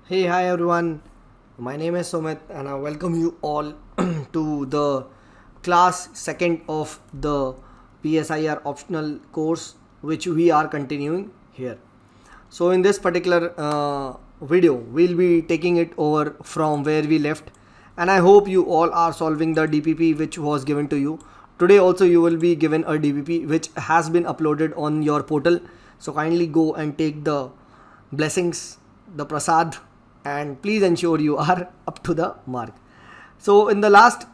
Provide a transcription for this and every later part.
Hey, hi everyone. My name is Sumit and I welcome you all to the class second of the PSIR optional course which we are continuing here. So in this particular video, we'll be taking it over from where we left, and I hope you all are solving the DPP which was given to you. Today also you will be given a DPP which has been uploaded on your portal. So kindly go and take the blessings, the prasad, and please ensure you are up to the mark. So in the last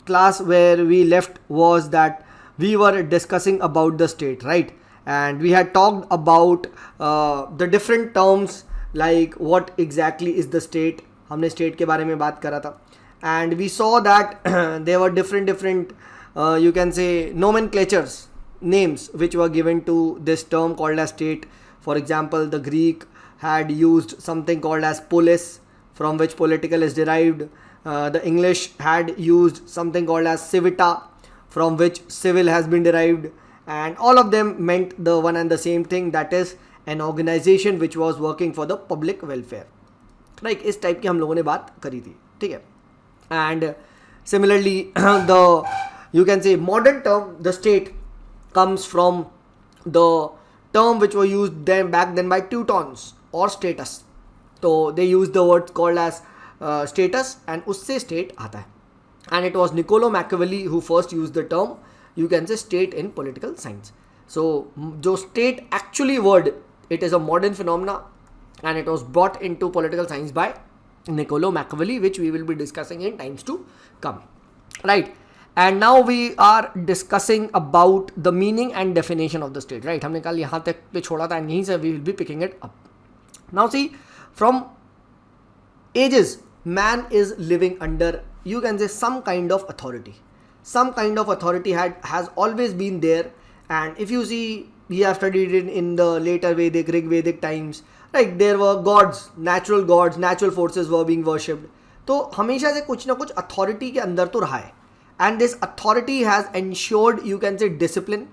class where we left was that we were discussing about the state, right? And we had talked about the different terms like what exactly is the state. हमने state के बारे में बात करा था, and we saw that there were different you can say nomenclatures, names which were given to this term called as state. For example, the Greek had used something called as polis, from which political is derived. The English had used something called as civita, from which civil has been derived, and all of them meant the one and the same thing, that is an organization which was working for the public welfare. Like इस type की हम लोगों ने बात करी थी, ठीक है. And similarly the you can say modern term the state comes from the term which were used then back then by Teutons or status. So they used the word called as status, and उससे state आता है. And it was Niccolo Machiavelli who first used the term, you can say, state in political science. So जो state actually word, it is a modern phenomena, and it was brought into political science by Niccolo Machiavelli, which we will be discussing in times to come, right? And now we are discussing about the meaning and definition of the state, right? हमने कल यहाँ तक पे छोड़ा था, and यहीं से we will be picking it up. Now see, from ages man is living under, you can say, some kind of authority. Some kind of authority has always been there, and if you see, we have studied it in the later Vedic, Rig Vedic times, like there were gods, natural forces were being worshipped. तो हमेशा से कुछ ना कुछ authority के अंदर तो रहा है, and this authority has ensured, you can say, discipline,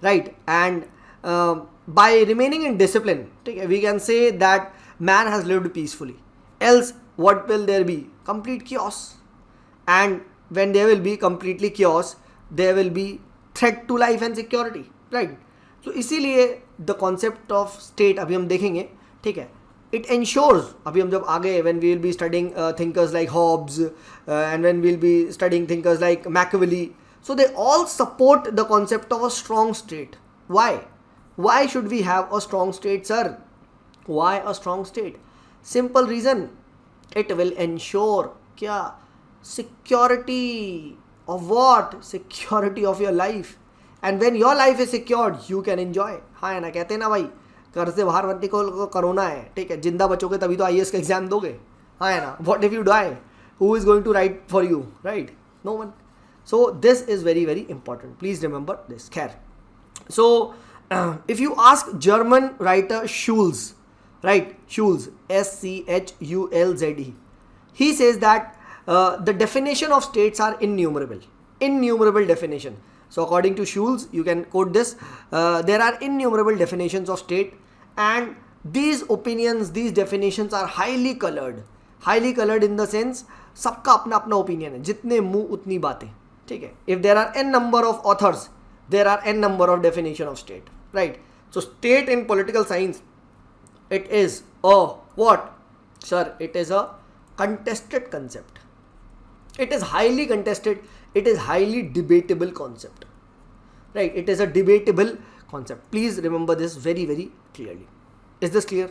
right? And by remaining in discipline, we can say that man has lived peacefully. Else what will there be? Complete chaos. And when there will be completely chaos, there will be threat to life and security, right? So इसीलिए the concept of state अभी हम देखेंगे, ठीक है. It ensures, अभी हम जब आगे, when we will be studying thinkers like Hobbes and when we will be studying thinkers like Machiavelli, so they all support the concept of a strong state. Why? Why should we have a strong state, sir? Why a strong state? Simple reason, it will ensure क्या? Security of what? Security of your life. And when your life is secured, you can enjoy. हाँ है ना, कहते हैं ना भाई, घर से बाहर बनने को करोना है, ठीक है, जिंदा बचोगे तभी तो IAS का एग्जाम दोगे, हाँ है ना. What if you die? Who is going to write for you, right? No one. So this is very important. Please remember this. Care. So if you ask German writer Schulz, right? Schulz, Schulze, he says that the definition of states are innumerable definition. So according to Schulz, you can quote this, there are innumerable definitions of state, and these opinions, these definitions are highly colored in the sense सबका अपना अपना opinion है, जितने मुंह उतनी बातें, ठीक है. If there are n number of authors, there are n number of definition of state, right? So state in political science, it is a what? Sir, it is a contested concept. It is highly contested. It is highly debatable concept, right? It is a debatable concept. Please remember this very clearly. Is this clear?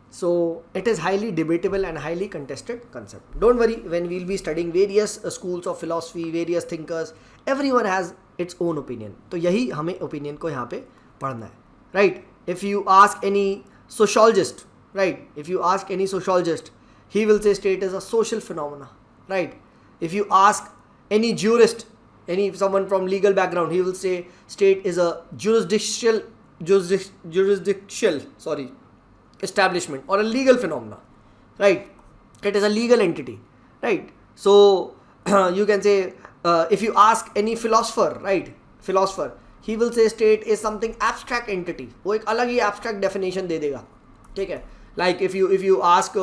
So it is highly debatable and highly contested concept. Don't worry, when we'll be studying various schools of philosophy, various thinkers, everyone has its own opinion. तो यही हमें opinion को यहाँ पे पढ़ना है, right? If you ask any sociologist, right? If you ask any sociologist, he will say state is a social phenomena, right? If you ask any jurist, someone from legal background, he will say state is a jurisdictional establishment or a legal phenomena, right? It is a legal entity, right? So you can say if you ask any philosopher, right? He will say state is something abstract entity. वो एक अलग ही abstract definition दे देगा, ठीक है. Like if you ask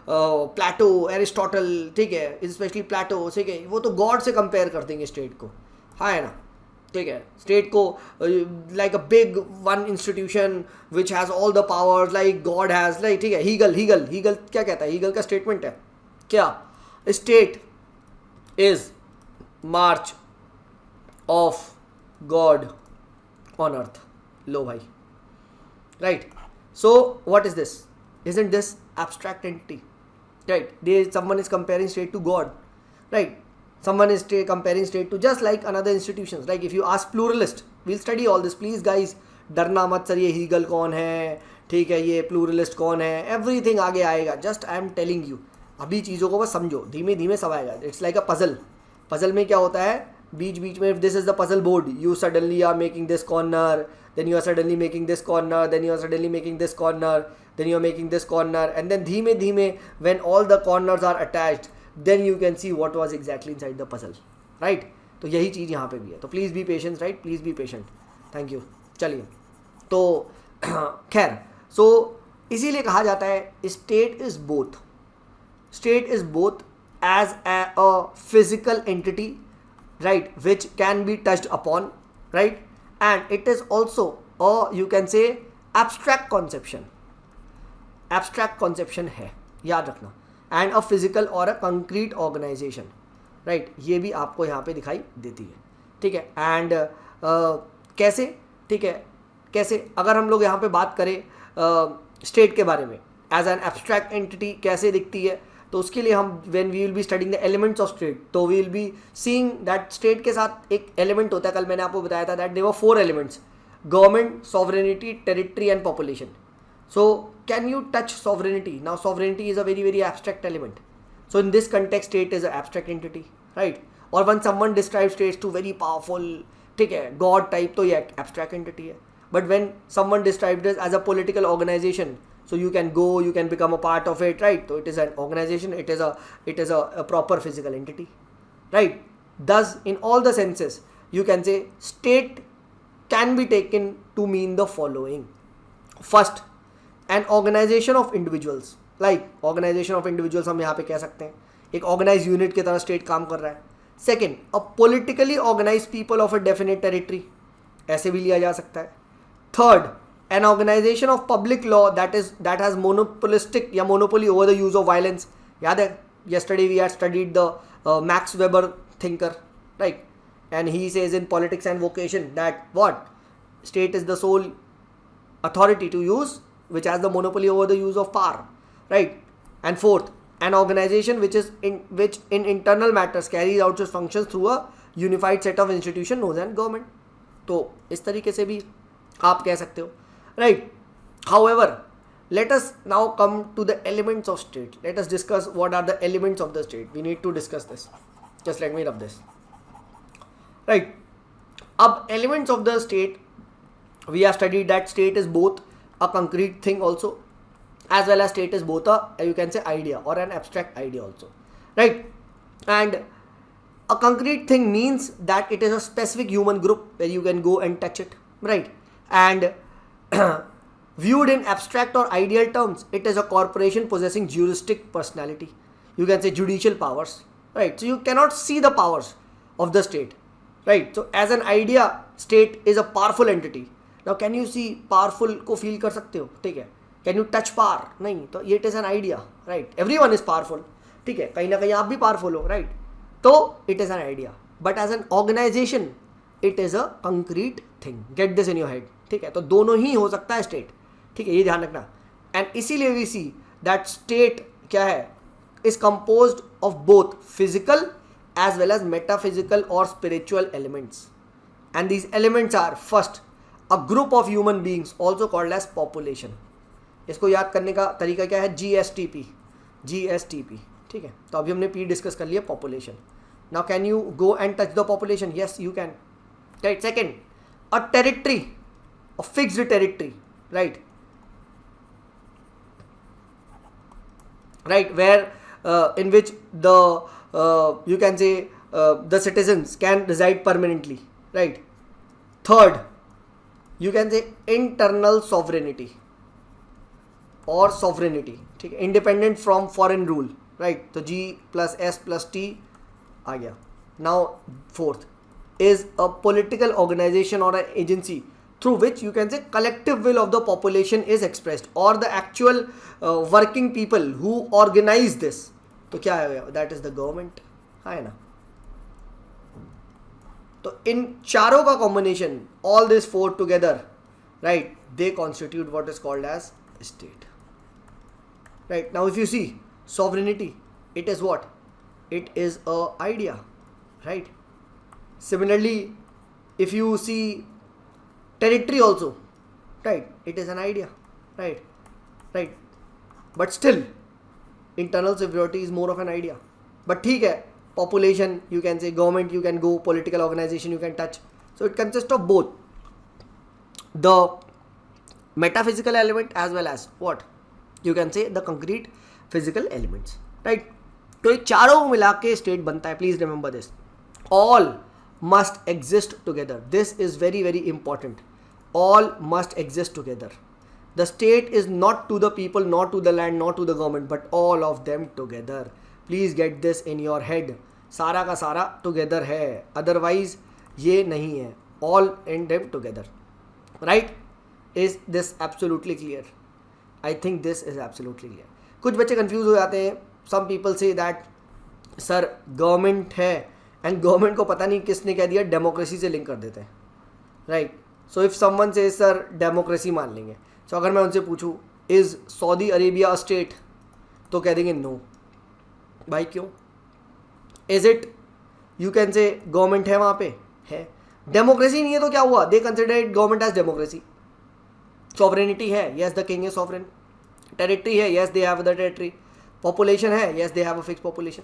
Plato, Aristotle, ठीक है, specially प्लेटो, ठीक है, वो तो गॉड से कंपेयर कर देंगे स्टेट को, हाँ है ना, ठीक है, स्टेट को like a big one institution which has all the powers like God has, like, ठीक है, हीगल क्या कहता है, हीगल का स्टेटमेंट है क्या, state is march of God on earth. लो भाई, right. So what is this, isn't this abstract entity, right? Someone is comparing state to god, right? Someone is comparing state to just like another institutions. Like if you ask pluralist, we'll study all this, please guys, डरना मत sir, ये Hegel कौन है, ठीक है, ये pluralist कौन है, एवरीथिंग आगे आएगा. Just I am telling you, अभी चीज़ों को बस समझो, धीमे धीमे सब आएगा. इट्स लाइक अ पजल में क्या होता है, बीच बीच में, if this is the puzzle board, you suddenly are making this corner, then you are suddenly making this corner, then you are suddenly making this corner, then you are making this corner, and then धीमे धीमे when all the corners are attached, then you can see what was exactly inside the puzzle, right? तो यही चीज़ यहाँ पे भी है. तो please be patient, right, please be patient. Thank you. चलिए, तो खैर, सो इसीलिए कहा जाता है state is both as a physical entity, right, which can be touched upon, right, and it is also a, you can say, abstract conception है, याद रखना, and a physical or a concrete organization, right, ये भी आपको यहाँ पे दिखाई देती है, ठीक है. and कैसे, ठीक है, कैसे अगर हम लोग यहाँ पे बात करें स्टेट के बारे में एज एन एब्स्ट्रैक्ट एंटिटी कैसे दिखती है, तो उसके लिए हम when we will be studying the elements of state, तो we will be seeing that state के साथ एक एलिमेंट होता है, कल मैंने आपको बताया था that there were 4 elements, government, sovereignty, territory and population. So can you touch sovereignty? Now sovereignty is a very very abstract element. So in this context state is a abstract entity, right. और one someone describe states to very powerful, ठीक है, God type, तो ये abstract entity है. But when someone described as a political organisation, so you can go, you can become a part of it, right? So it is an organization, it is a proper physical entity, right? Thus in all the senses you can say state can be taken to mean the following. First, an organization of individuals, like organization of individuals हम यहाँ पे कह सकते हैं, एक organized unit की तरह state काम कर रहा है. Second, a politically organized people of a definite territory, ऐसे भी लिया जा सकता है. Third, an organization of public law that has monopolistic या monopoly over the use of violence. याद है, yesterday we had studied the Max Weber thinker, right? And he says in Politics and Vocation that what? State is the sole authority to use, which has the monopoly over the use of power, right? And fourth, an organization which in internal matters carries out its functions through a unified set of institutions known as government. तो इस तरीके से भी आप कह सकते हो, right? However, let us now come to the elements of state. Let us discuss what are the elements of the state. We need to discuss this. Just let me rub this. Right. Ab elements of the state, we have studied that state is both a concrete thing also, as well as state is both a, you can say, idea or an abstract idea also. Right. And a concrete thing means that it is a specific human group where you can go and touch it. Right. And viewed in abstract or ideal terms, it is a corporation possessing juristic personality. You can say judicial powers, right? So you cannot see the powers of the state, right? So as an idea, state is a powerful entity. Now can you see powerful को feel कर सकते हो, ठीक है? Can you touch power? नहीं, तो ये it is an idea, right? Everyone is powerful, ठीक है? कहीं ना कहीं आप भी powerful हो, right? तो it is an idea. But as an organization, it is a concrete thing. Get this in your head. ठीक है, तो दोनों ही हो सकता है स्टेट, ठीक है, ये ध्यान रखना. एंड इसीलिए वी सी दैट स्टेट क्या है, is composed of both physical as well as metaphysical और spiritual elements. And these elements are first a group of human beings also called as population. इसको याद करने का तरीका क्या है, GSTP, ठीक है. तो अभी हमने पी डिस्कस कर लिया, population. Now can you go and touch the population? Yes you can, right. Second, a territory, a fixed territory, right, where in which the you can say the citizens can reside permanently, right. Third, you can say internal sovereignty और sovereignty, ठीक है, independent from foreign rule, right, तो G plus S plus T आ गया. Now fourth is a political organization or an agency through which you can say collective will of the population is expressed or the actual working people who organize this. तो क्या है, that is the government, है ना. तो इन चारों का combination, all this four together, right, they constitute what is called as state. Right, now if you see sovereignty, it is what? It is a idea, right? Similarly, if you see territory also, right, it is an idea, right, right, but still internal security is more of an idea. But ठीक है, population you can say, government you can go, political organization you can touch, so it consists of both the metaphysical element as well as what you can say the concrete physical elements, right. तो ये चारों मिला के state बनता है. Please remember this, all must exist together. This is very very important. All must exist together. The state is not to the people, not to the land, not to the government, but all of them together. Please get this in your head. सारा का सारा together है, otherwise ये नहीं है. All in them together, right? Is this absolutely clear? I think this is absolutely clear. कुछ बच्चे confuse हो जाते हैं. Some people say that sir government है एंड गवर्नमेंट को पता नहीं किसने कह दिया डेमोक्रेसी से लिंक कर देते हैं, राइट. सो इफ समवन से सर डेमोक्रेसी मान लेंगे, सो अगर मैं उनसे पूछूं is Saudi Arabia a state, तो कह देंगे नो. भाई क्यों? इज इट यू कैन से गवर्नमेंट है वहाँ पे, है. डेमोक्रेसी नहीं है तो क्या हुआ? They consider it government as democracy. Sovereignty है, yes the king is sovereign. Territory है, yes they have the territory. Population है, yes they have a fix population.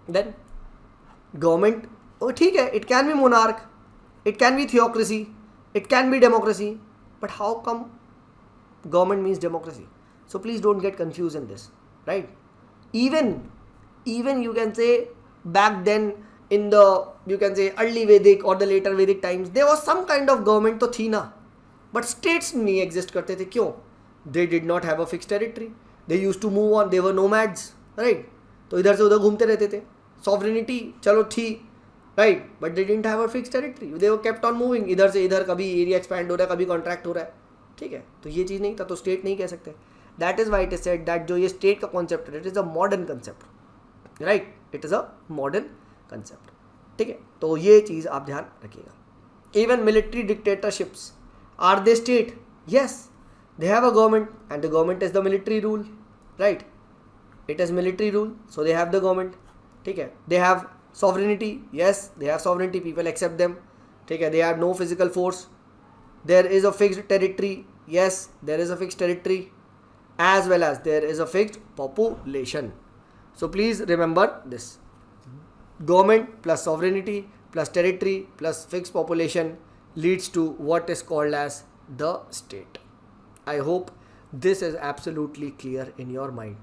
Then government, ठीक है, it can be monarch, it can be theocracy, it can be democracy, but how come government means democracy? So please don't get confuse in this, right. even you can say back then in the you can say early Vedic or the later Vedic times there was some kind of government तो थी ना, but states नहीं exist करते थे. क्यों? They did not have a fixed territory. They used to move on. They were nomads, right? तो इधर से उधर घूमते रहते थे. Sovereignty चलो थी, right, but they didn't have a fixed territory. They were kept on moving. इधर से इधर, कभी एरिया एक्सपैंड हो रहा है, कभी कॉन्ट्रैक्ट हो रहा है, ठीक है. तो ये चीज़ नहीं था, तो स्टेट नहीं कह सकते. That is why it is said that जो ये स्टेट का कॉन्सेप्ट है, it is a modern concept, right. It is a modern concept, ठीक है. तो ये चीज़ आप ध्यान रखिएगा. Even military dictatorships, are they state? Yes, they have a government and the government is the military rule, right. It is military rule, so they have the government, ठीक है. They have sovereignty, yes, they have sovereignty, people accept them, ठीक है. They have no physical force. There is a fixed territory, yes, there is a fixed territory, as well as there is a fixed population. So please remember this: government plus sovereignty plus territory plus fixed population leads to what is called as the state. I hope this is absolutely clear in your mind,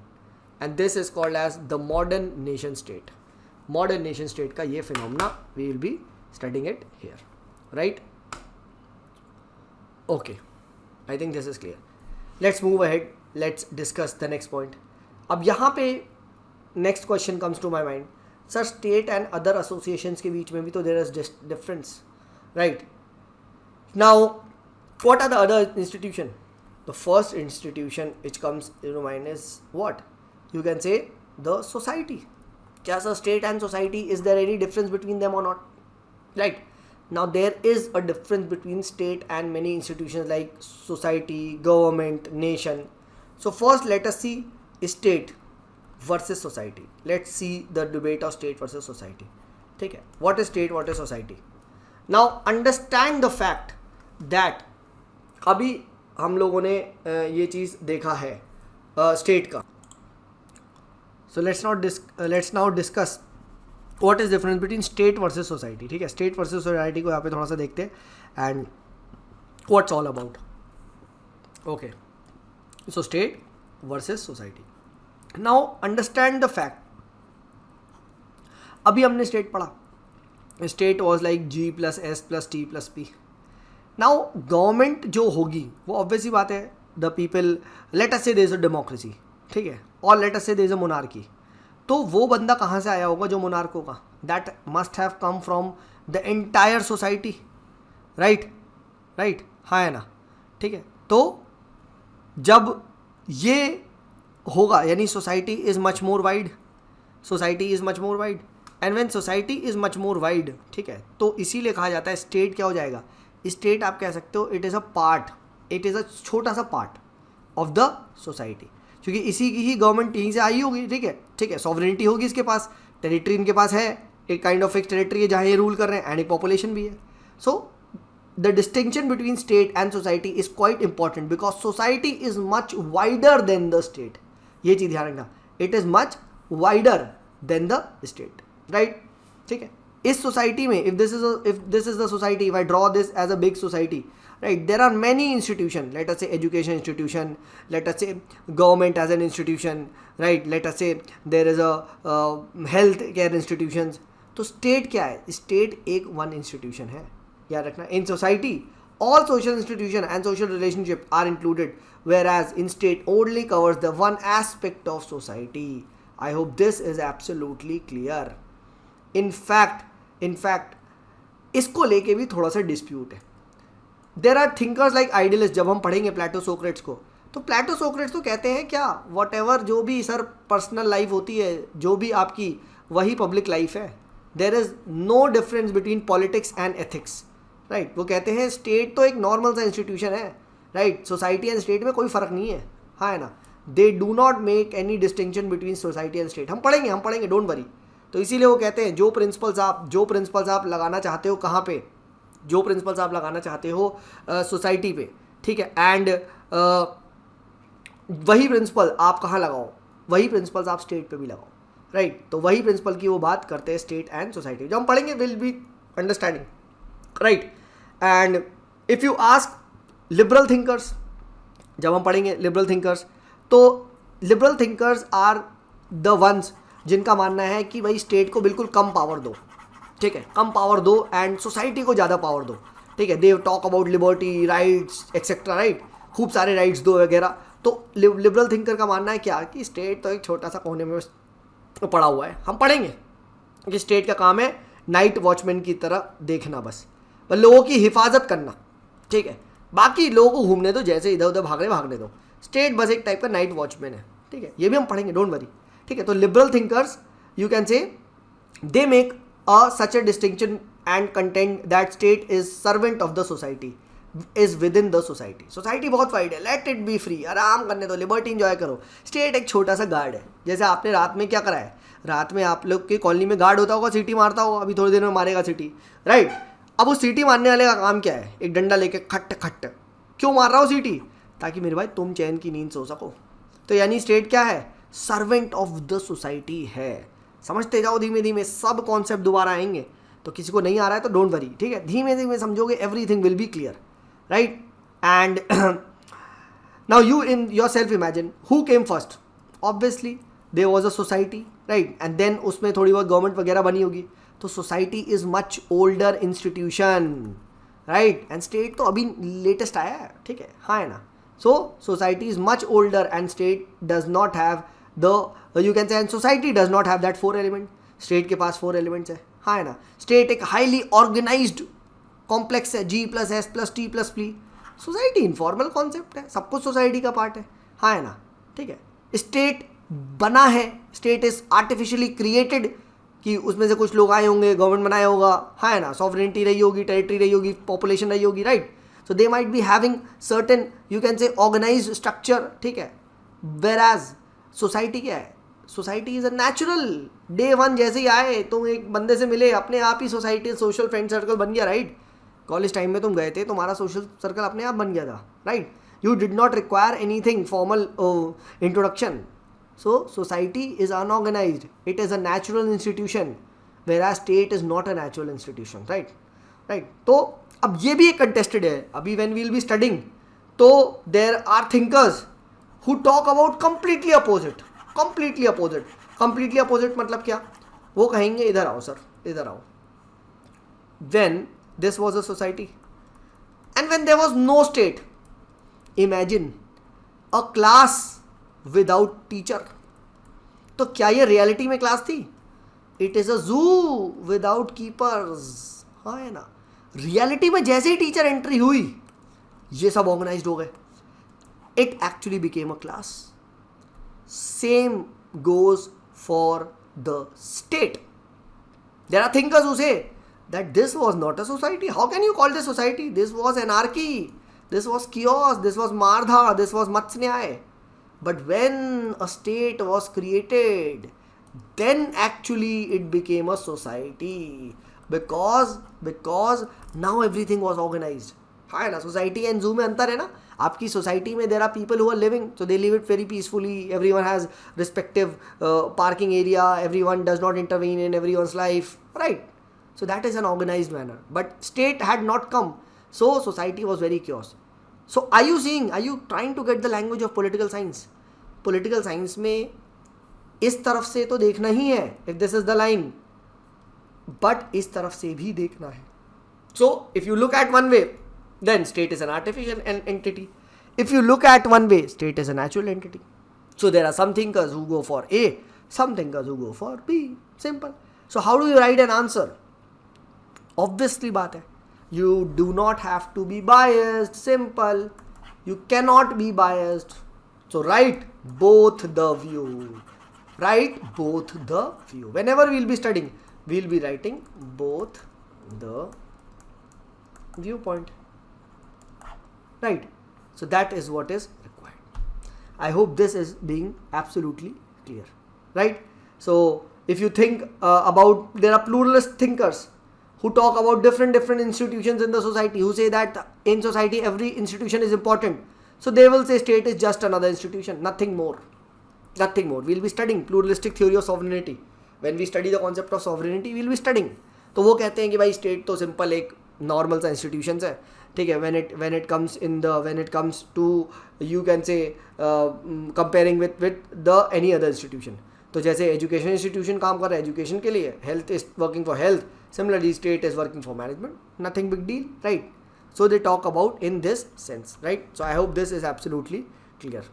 and this is called as the modern nation state. Modern nation state का ये phenomena we will be studying it here, right? Okay, I think this is clear. Let's move ahead. Let's discuss the next point. अब यहाँ पे next question comes to my mind. Sir, state and other associations के बीच में भी तो there is difference, right? Now, what are the other institution? The first institution which comes into mind is what? You can say the society. क्या sir, state and society, is there any difference between them or not? Right. Now there is a difference between state and many institutions like society, government, nation. So first let us see state versus society. Let's see the debate of state versus society. ठीक है. What is state? What is society? Now understand the fact that अभी हम लोगों ने ये चीज़ देखा है state का. So let's now discuss what is difference between state versus society. ठीक है, स्टेट वर्सेस सोसाइटी को यहाँ पे थोड़ा सा देखते हैं and what's all about. Okay, so state versus society. Now understand the fact. अभी हमने स्टेट पढ़ा. State was like G+S+T+P. Now government जो होगी वो ऑब्वियसली बात है द पीपल, लेट अस से देयर इज अ डेमोक्रेसी, ठीक है, और लेट अस से देयर इज अ मोनार्की, तो वो बंदा कहाँ से आया होगा जो मोनार्क होगा? That must have come from the entire society, right, right, हाँ है ना, ठीक है। तो जब ये होगा यानी society is much more wide, society is much more wide, and when society is much more wide, ठीक है, तो इसीलिए कहा जाता है स्टेट क्या हो जाएगा? स्टेट आप कह सकते हो it is a part, it is अ छोटा सा पार्ट ऑफ द सोसाइटी, क्योंकि इसी की ही गवर्नमेंट यहीं से आई होगी, ठीक है, ठीक है, सॉवरेनिटी होगी इसके पास, टेरिटरी इनके पास है, एक काइंड ऑफ फिक्स टेरिटरी है जहाँ ये रूल कर रहे हैं, एंड एक पॉपुलेशन भी है। So the distinction between state and society is quite important because society is much wider than the state, ये चीज़ ध्यान रखना, it is much wider than the state, right, ठीक है। इस सोसाइटी में if this is the society, if I draw this as a big society, right, there are many institution, let us say education institution, let us say government as an institution, right, let us say there is a health care institutions। तो state क्या है? state एक one institution है, याद रखना। in society all social institution and social relationship are included, whereas in state only covers the one aspect of society। I hope this is absolutely clear। In fact इसको लेके भी थोड़ा सा डिस्प्यूट है। There are thinkers like idealist, जब हम पढ़ेंगे प्लेटो Socrates को, तो प्लेटो सोक्रेट्स तो कहते हैं क्या, वट एवर जो भी सर पर्सनल लाइफ होती है, जो भी आपकी, वही पब्लिक लाइफ है। There is no difference between politics and ethics, right. वो कहते हैं स्टेट तो एक नॉर्मल सा इंस्टीट्यूशन है, राइट, सोसाइटी एंड स्टेट में कोई फ़र्क नहीं है, हाँ है ना। They do not make any distinction between society and state. हम पढ़ेंगे, डोंट वरी। तो इसीलिए वो कहते हैं जो प्रिंसिपल्स आप लगाना चाहते हो कहाँ पे, जो प्रिंसिपल्स आप लगाना चाहते हो सोसाइटी पे, ठीक है, एंड वही प्रिंसिपल आप कहाँ लगाओ, वही प्रिंसिपल्स आप स्टेट पे भी लगाओ, राइट। तो वही प्रिंसिपल की वो बात करते हैं स्टेट एंड सोसाइटी, जो हम पढ़ेंगे will be understanding, right. And if you ask liberal thinkers, जब हम पढ़ेंगे लिबरल थिंकर्स, तो liberal thinkers are the ones जिनका मानना है कि भाई स्टेट को बिल्कुल कम पावर दो, ठीक है, कम पावर दो एंड सोसाइटी को ज़्यादा पावर दो, ठीक है। दे talk about liberty, rights etcetera, right, खूब सारे राइट्स दो वगैरह। तो लिबरल थिंकर का मानना है क्या, कि स्टेट तो एक छोटा सा कोने में पड़ा हुआ है। हम पढ़ेंगे कि स्टेट का काम है नाइट वॉचमैन की तरह देखना, बस लोगों की हिफाजत करना, ठीक है, बाकी लोगों को घूमने दो, जैसे इधर उधर भागने दो, स्टेट बस एक टाइप का नाइट वॉचमैन है, ठीक है। ये भी हम पढ़ेंगे, डोंट वरी, ठीक है। तो लिबरल थिंकर्स यू कैन से they make such a distinction and contend that state is servant of the society, is within the society। Society बहुत वाइड है, लेट इट बी फ्री, आराम करने दो, लिबर्टी इंजॉय करो। स्टेट एक छोटा सा गार्ड है, जैसे आपने रात में क्या करा है, रात में आप लोग के कॉलोनी में गार्ड होता होगा, सीटी मारता होगा, अभी थोड़ी देर में मारेगा सीटी, राइट। अब उस सीटी मारने वाले का काम क्या है, एक डंडा लेके खट खट, क्यों मार रहा हो सीटी, ताकि मेरे भाई तुम चैन की नींद सो सको। तो यानी स्टेट क्या है, सर्वेंट ऑफ द सोसाइटी है। समझते जाओ धीमे धीमे, सब कॉन्सेप्ट दोबारा आएंगे, तो किसी को नहीं आ रहा है तो डोंट वरी, ठीक है, धीमे धीमे समझोगे, everything will be clear, right. And now you in your self imagine who came first, obviously there was a society, right, and then उसमें थोड़ी बहुत गवर्नमेंट वगैरह बनी होगी। तो society is much older institution, right, and state तो अभी latest आया है, ठीक है, हाँ है ना। So society is much older and state does not have the you can say and society does not have that 4 element, state के पास 4 एलिमेंट्स है, हाँ है ना। स्टेट एक हाईली ऑर्गेनाइज्ड कॉम्प्लेक्स है, G+S+T+P। सोसाइटी इनफॉर्मल कॉन्सेप्ट है, सब कुछ सोसाइटी का पार्ट है, हाँ है ना, ठीक है। स्टेट बना है, स्टेट इज आर्टिफिशियली क्रिएटेड, कि उसमें से कुछ लोग आए होंगे, गवर्नमेंट बनाया होगा, हाँ है ना, सॉवरेनिटी रही होगी, टेरिटरी रही होगी, पॉपुलेशन रही होगी, right. So they might be having certain you can say organised structure, ठीक है। वेराज सोसाइटी क्या है, society is a natural, day one जैसे ही आए तुम एक बंदे से मिले, अपने आप ही सोसाइटी सोशल फ्रेंड सर्कल बन गया, राइट। कॉलेज टाइम में तुम गए थे, तुम्हारा सोशल सर्कल अपने आप बन गया था, right. You did not require anything formal introduction. So society is unorganised, it is a natural institution, where state is not a natural institution, right, right. तो अब ये भी एक कंटेस्टेड है, अभी when we will be studying, तो there are thinkers who talk about completely opposite मतलब क्या, वो कहेंगे इधर आओ सर, इधर आओ, when this was a society and when there was no state, imagine a class without teacher. तो क्या ये रियलिटी में क्लास थी? इट इज अ जू विदाउट कीपर्स. हाँ है ना, रियलिटी में जैसे ही टीचर एंट्री हुई ये सब ऑर्गेनाइज्ड हो गए. It actually became a class. Same goes for the state. There are thinkers who say that this was not a society. How can you call this society? This was anarchy. This was chaos. This was Mardha. This was Matsnyay. But when a state was created, then actually it became a society. Because now everything was organized. हाँ है ना, society and जू में अंतर है ना. आपकी society में there are people who are living, so they live it very peacefully. Everyone has respective parking area, everyone does not intervene in everyone's life, right? So that is an organised manner. But state had not come, so society was very chaos. So are you trying to get the language of political science? Political science में इस तरफ से तो देखना ही है, if this is the line, but इस तरफ से भी देखना है. So if you look at one way, then state is an artificial entity. If you look at one way, state is a natural entity. So there are some thinkers who go for A, some thinkers who go for B. Simple. So how do you write an answer? Obviously बात है, you do not have to be biased. Simple. You cannot be biased. So write both the view. Write both the view. Whenever we'll be studying, we'll be writing both the viewpoint. Right, so that is what is required. I hope this is being absolutely clear, right? So if you think about, there are pluralist thinkers who talk about different institutions in the society, who say that in society every institution is important. So they will say state is just another institution, nothing more. We'll be studying pluralistic theory of sovereignty. When we study the concept of sovereignty, we'll be studying. तो वो कहते हैं कि भाई state तो simple एक normal सा institution है, ठीक है. when it comes to, you can say, comparing with the any other institution. तो जैसे एजुकेशन इंस्टीट्यूशन काम कर रहा है एजुकेशन के लिए, health is working for health, similarly state is working for management, nothing big deal, right? So they talk about in this sense, right? So I hope this is absolutely clear.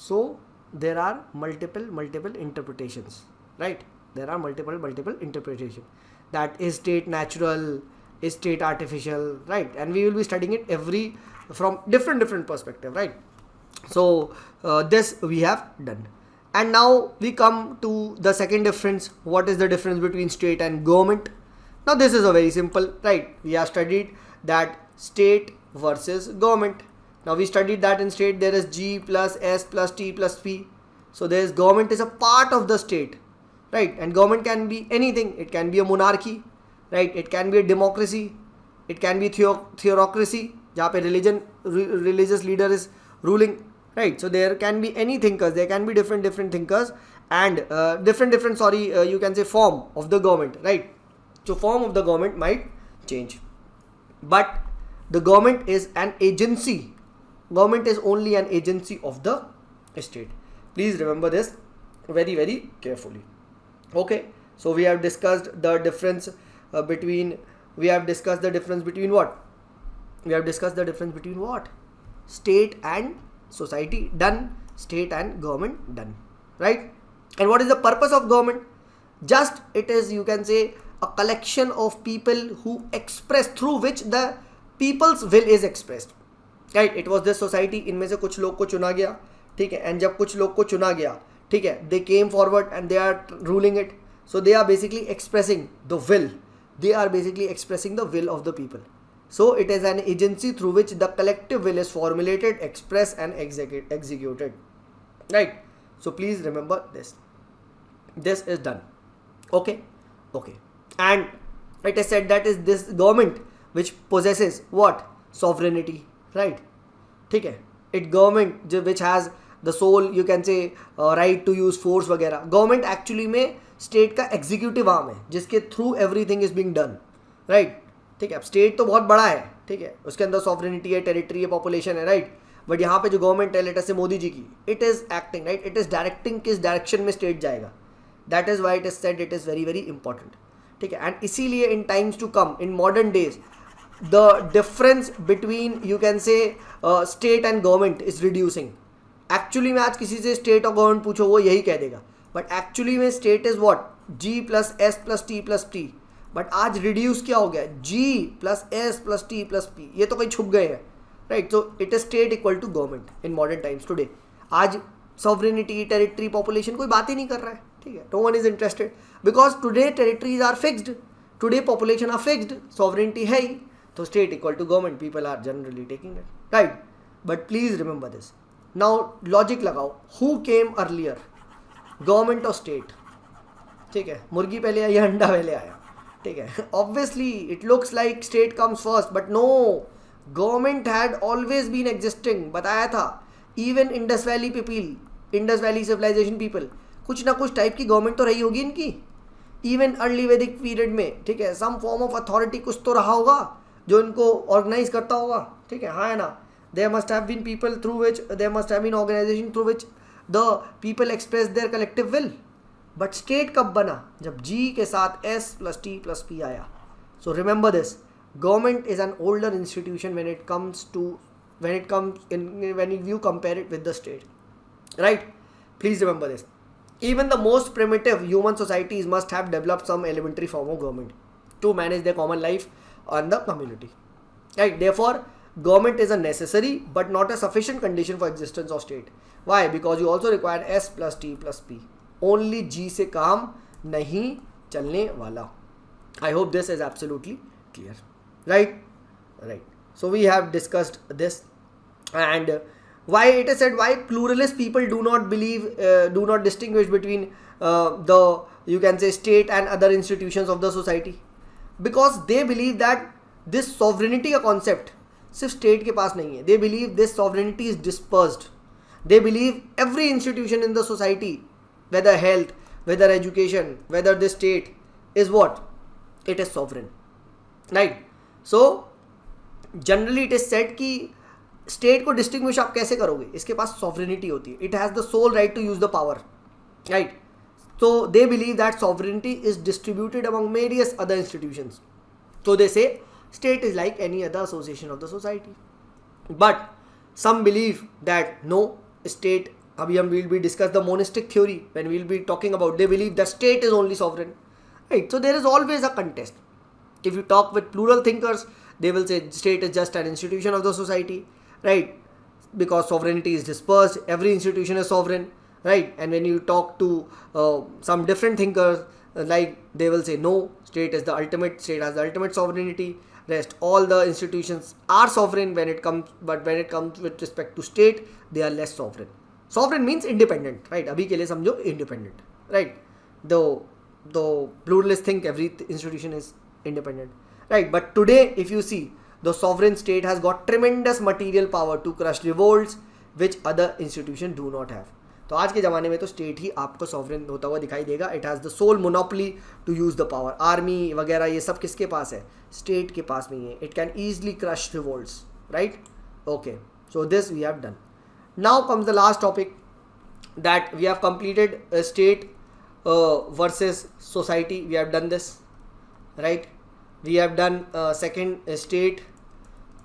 So there are multiple interpretations, right? There are multiple interpretation. That is state natural, is state artificial, right? And we will be studying it from different perspective, right? So this we have done, and now we come to the second difference. What is the difference between state and government? Now this is a very simple, right? We have studied that state versus government. Now we studied that in state there is G plus S plus T plus P. So there is government is a part of the state, right? And government can be anything. It can be a monarchy, right? It can be a democracy. It can be theocracy, जहाँ पे religious leader is ruling, right? So there can be any thinkers. There can be different thinkers and different you can say form of the government, right? So form of the government might change, but the government is an agency. Government is only an agency of the state. Please remember this very carefully. Okay, so we have discussed the difference between what? We have discussed the difference between what? State and society, done. State and government, done, right? And what is the purpose of government? Just it is, you can say, a collection of people who express, through which the people's will is expressed, right? It was this society, इनमें से कुछ लोग को चुना गया, ठीक है, and जब कुछ लोग को चुना गया, ठीक है, they came forward and they are ruling it. So they are basically expressing the will. They are basically expressing the will of the people. So it is an agency through which the collective will is formulated, expressed and executed. Right? So please remember this. This is done. Okay? Okay. And it is said that is this government which possesses what? Sovereignty. Right? ठीक है? It government which has the sole, you can say, right to use force वगैरह. Government actually में state का executive arm है जिसके through everything is being done, right? ठीक है, अब स्टेट तो बहुत बड़ा है, ठीक है, उसके अंदर सॉवरेनिटी है, टेरिटरी है, पॉपुलेशन है, राइट? बट यहाँ पे जो गवर्नमेंट है, लेटर से मोदी जी की, it is acting, right? It is directing किस डायरेक्शन में स्टेट जाएगा. That is why it is said it is very important, ठीक है. एंड इसीलिए in times to come, in modern days, the difference between, you can say, state and government is reducing. Actually में आज किसी से state और government पूछो वो यही कह देगा, बट एक्चुअली में state is what, G plus S plus T plus P. But आज रिड्यूस क्या हो गया, G plus S plus T plus P. ये तो कहीं छुप गए हैं, right. So it is state equal to government in modern times today. आज सॉवरेनिटी, टेरिटरी, पॉपुलेशन कोई बात ही नहीं कर रहा है, ठीक है. No one is interested because today territories are fixed, today population are fixed, sovereignty है ही, तो state equal to government, people are generally taking it, right. But please remember this. Now logic लगाओ, हु केम अर्लियर, गवर्नमेंट और state, ठीक है. मुर्गी पहले आई या अंडा पहले आया, ठीक है. Obviously it looks like state comes first, but no, government had always been existing. बताया था, even Indus valley people, Indus valley civilisation people, कुछ ना कुछ टाइप की गवर्नमेंट तो रही होगी इनकी. इवन अर्ली वैदिक पीरियड में, ठीक है, सम फॉर्म ऑफ अथॉरिटी कुछ तो रहा होगा जो इनको ऑर्गेनाइज करता होगा, ठीक है. हाँ है ना. There must have been people through which, there must have been organization through which the people expressed their collective will. But state कब बना, जब G के साथ S plus T plus P आया. So remember this, government is an older institution when it comes when you compare it with the state, right? Please remember this. Even the most primitive human societies must have developed some elementary form of government to manage their common life and the community, right? Therefore government is a necessary but not a sufficient condition for existence of state. Why? Because you also require S plus T plus P. Only G से काम नहीं चलने वाला. I hope this is absolutely clear, right? Right. So we have discussed this, and why it is said, why pluralist people do not believe, do not distinguish between the, you can say, state and other institutions of the society, because they believe that this sovereignty का concept सिर्फ state के पास नहीं है. They believe this sovereignty is dispersed. They believe every institution in the society, whether health, whether education, whether the state is what, it is sovereign, right. So generally it is said कि state को distinguish आप कैसे करोगे, इसके पास sovereignty होती है, it has the sole right to use the power, right. So they believe that sovereignty is distributed among various other institutions. So they say state is like any other association of the society. But some believe that no, state, abhi hum will be discuss the monistic theory when we will be talking about, they believe that state is only sovereign, right. So there is always a contest. If you talk with plural thinkers, they will say state is just an institution of the society, right, because sovereignty is dispersed, every institution is sovereign, right. And when you talk to some different thinkers, like they will say no, state is the ultimate, state has the ultimate sovereignty, rest all the institutions are sovereign when it comes, but when it comes with respect to state, they are less sovereign. Sovereign means independent, right. abhi ke liye samjho independent, right. The pluralists think every institution is independent, right. But today if you see, the sovereign state has got tremendous material power to crush revolts which other institutions do not have. तो आज के ज़माने में तो state ही आपको sovereign होता हुआ दिखाई देगा. It has the sole monopoly to use the power. Army वगैरह ये सब किसके पास है, स्टेट के पास नहीं है. It can easily crush revolts, right. Okay, so this we have done. Now comes the last topic that we have completed, state versus society. We have done this, right. We have done second, state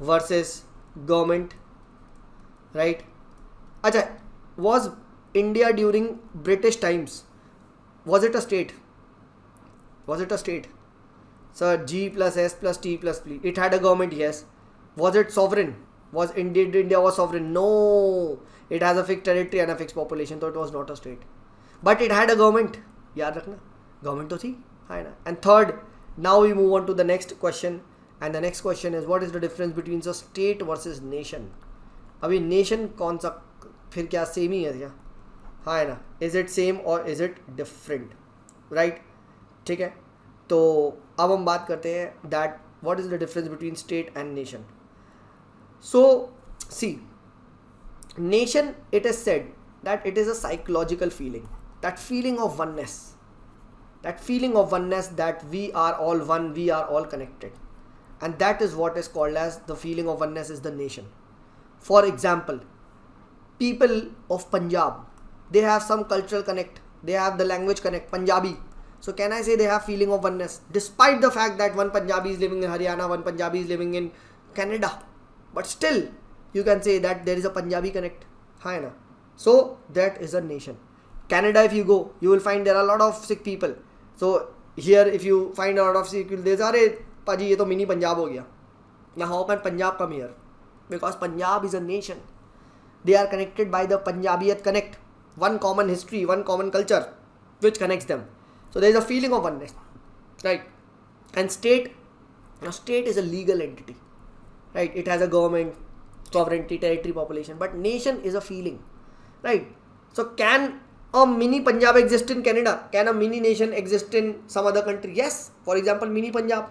versus government, right. अच्छा, was India during British times, was it a state? Was it a state? Sir, G plus S plus T plus P. It had a government, yes. Was it sovereign? India was sovereign? No. It has a fixed territory and a fixed population, so it was not a state. But it had a government. याद रखना, government तो थी, है ना. And third, now we move on to the next question. And the next question is, what is the difference between the state versus nation? अभी nation कौन सा, फिर क्या सेम ही है क्या, है ना. इज इट सेम और इज इट डिफरेंट, राइट. ठीक है, तो अब हम बात करते हैं that what is the difference between state and nation. So see, nation, it is said that it is a psychological feeling, that feeling of oneness, that we are all one, we are all connected, and that is what is called as the feeling of oneness is the nation. For example, people of Punjab, they have some cultural connect, they have the language connect, Punjabi. So can I say they have feeling of oneness despite the fact that one Punjabi is living in Haryana, one Punjabi is living in Canada, but still you can say that there is a Punjabi connect. Hai na? So that is a nation. Canada, if you go, you will find there are a lot of Sikh people. So here if you find a lot of Sikh people, they say, "Arey paji, ye to mini Punjab ho gaya." Now how can Punjab come here? Because Punjab is a nation. They are connected by the Punjabiyat connect. One common history, one common culture which connects them. So there is a feeling of oneness, right? And state, now state is a legal entity, right? It has a government, sovereignty, territory, population, but nation is a feeling, right? So can a mini Punjab exist in Canada? Can a mini nation exist in some other country? Yes. For example, mini Punjab.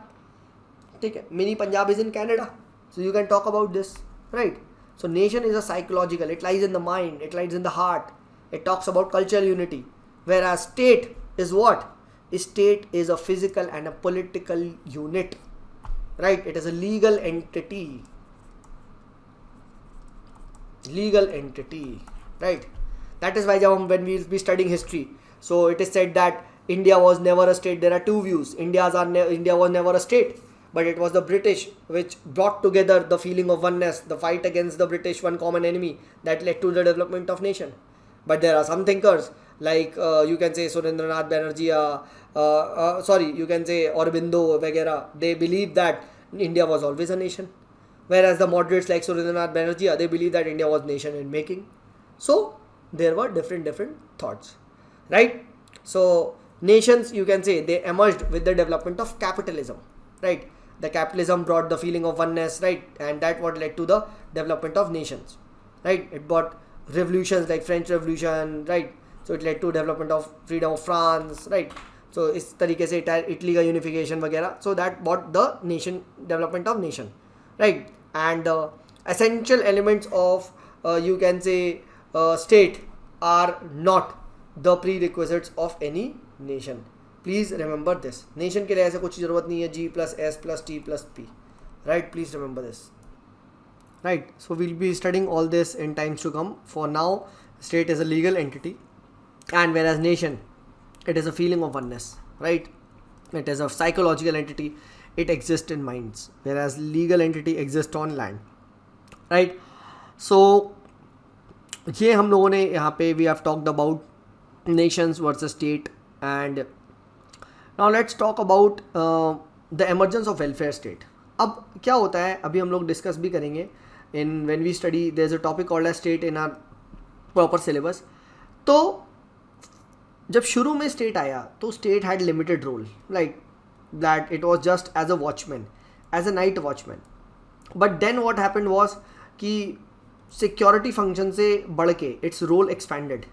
Okay, mini Punjab is in Canada. So you can talk about this, right? So nation is a psychological, it lies in the mind, it lies in the heart. It talks about cultural unity. Whereas state is what? State is a physical and a political unit, right? It is a legal entity. Legal entity, right? That is why when we will be studying history, so it is said that India was never a state. There are two views. India was never a state, but it was the British which brought together the feeling of oneness, the fight against the British, one common enemy, that led to the development of nation. But there are some thinkers like you can say Surendranath Banerjee, you can say Aurobindo, Vagera. They believe that India was always a nation. Whereas the moderates like Surendranath Banerjee, they believe that India was nation in making. So there were different thoughts, right? So nations, you can say, they emerged with the development of capitalism, right? The capitalism brought the feeling of oneness, right? And that what led to the development of nations, right? It brought revolutions like French Revolution, right? So it led to development of freedom of France, right? So इस तरीके से Italy का unification वगैरह. So that brought the nation, development of nation, right? And the essential elements of you can say state are not the prerequisites of any nation. Please remember this. Nation के लिए ऐसा कुछ ज़रूरत नहीं है G plus S plus T plus P, right? Please remember this. Right, so we'll be studying all this in times to come. For now, state is a legal entity, and whereas nation, it is a feeling of oneness, right? It is a psychological entity. It exists in minds, whereas legal entity exists on land, right? So ये हम लोगों ने यहाँ पे we have talked about nations versus state, and now let's talk about the emergence of welfare state. अब क्या होता है, अभी हम लोग डिस्कस भी करेंगे in when we study. There's a topic called as state in our proper syllabus. तो जब शुरू में state आया तो state had limited role, like that it was just as a watchman, as a night watchman. But then what happened was कि security function से बढ़ के its role expanded,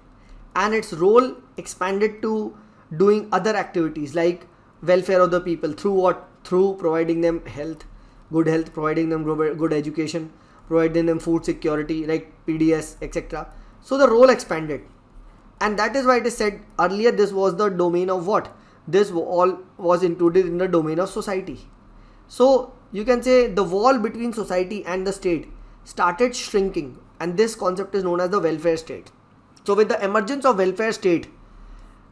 and its role expanded to doing other activities like welfare of the people. Through what? Through providing them health, good health, providing them good education, providing them food security like PDS, etc. So the role expanded, and that is why it is said earlier this was the domain of what? This all was included in the domain of society. So you can say the wall between society and the state started shrinking, and this concept is known as the welfare state. So with the emergence of welfare state,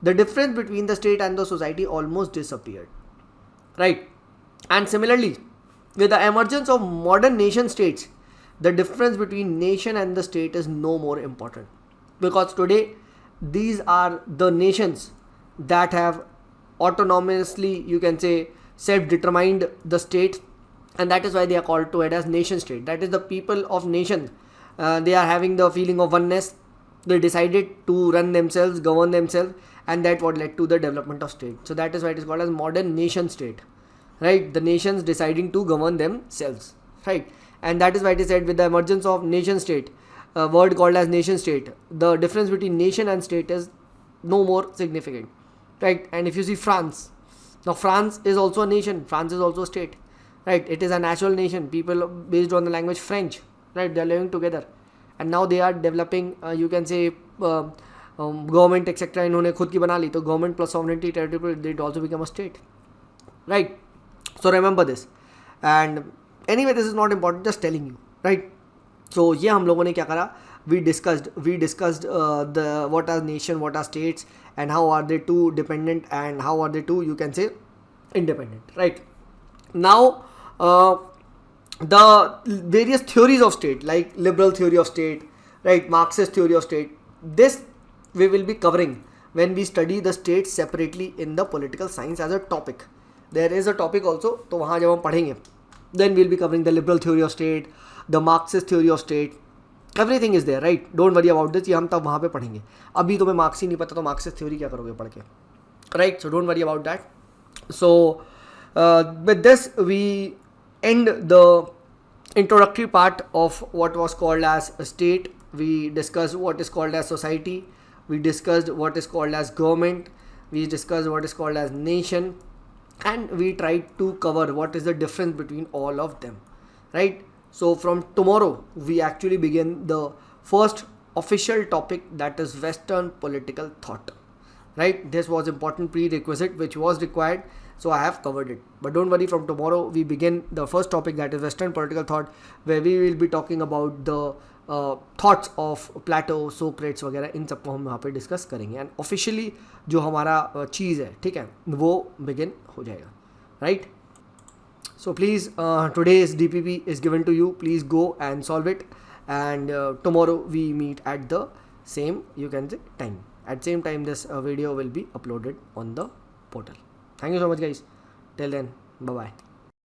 the difference between the state and the society almost disappeared, right? And similarly, with the emergence of modern nation states, the difference between nation and the state is no more important, because today these are the nations that have autonomously, you can say, self-determined the state, and that is why they are called to it as nation state. That is the people of nation. They are having the feeling of oneness. They decided to run themselves, govern themselves, and that what led to the development of state. So that is why it is called as modern nation state, right? The nations deciding to govern themselves, right? And that is why it is said with the emergence of nation state, a word called as nation state, the difference between nation and state is no more significant, right? And if you see France, now France is also a nation, France is also a state, right? It is a natural nation, people based on the language French, right? They are living together, and now they are developing, you can say, government etc. इन्होंने खुद की बना ली, तो government plus sovereignty territory, it also become a state, right? So remember this. And anyway, this is not important, just telling you, right? So ये हम लोगों ने क्या करा, we discussed the what are nation, what are states, and how are they two dependent and how are they two, you can say, independent, right? Now the various theories of state, like liberal theory of state, right, Marxist theory of state, this we will be covering when we study the states separately in the political science as a topic. There is a topic also, तो वहाँ जब हम पढ़ेंगे, then we'll be covering the liberal theory of state, the Marxist theory of state, everything is there, right? Don't worry about this, ये हम तब वहाँ पे पढ़ेंगे. अभी तुम्हें मार्क्स ही नहीं पता तो मार्क्सिस्ट थ्योरी क्या करोगे पढ़ के, right? So don't worry about that. So with this we end the introductory part of what was called as a state. We discussed what is called as society, we discussed what is called as government, we discussed what is called as nation, and we tried to cover what is the difference between all of them, right? So from tomorrow we actually begin the first official topic, that is Western political thought, right? This was important prerequisite which was required, so I have covered it. But don't worry, from tomorrow we begin the first topic, that is Western political thought, where we will be talking about the thoughts of Plato, Socrates वगैरह, इन सबको हम वहाँ पे discuss करेंगे. And officially जो हमारा चीज़ है, ठीक है, वो बिगिन हो जाएगा, right? So please today's DPP is given to you, please go and solve it, and tomorrow we meet at the same, you can say, time. At same time this video will be uploaded on the portal. Thank you so much guys. Till then, bye bye.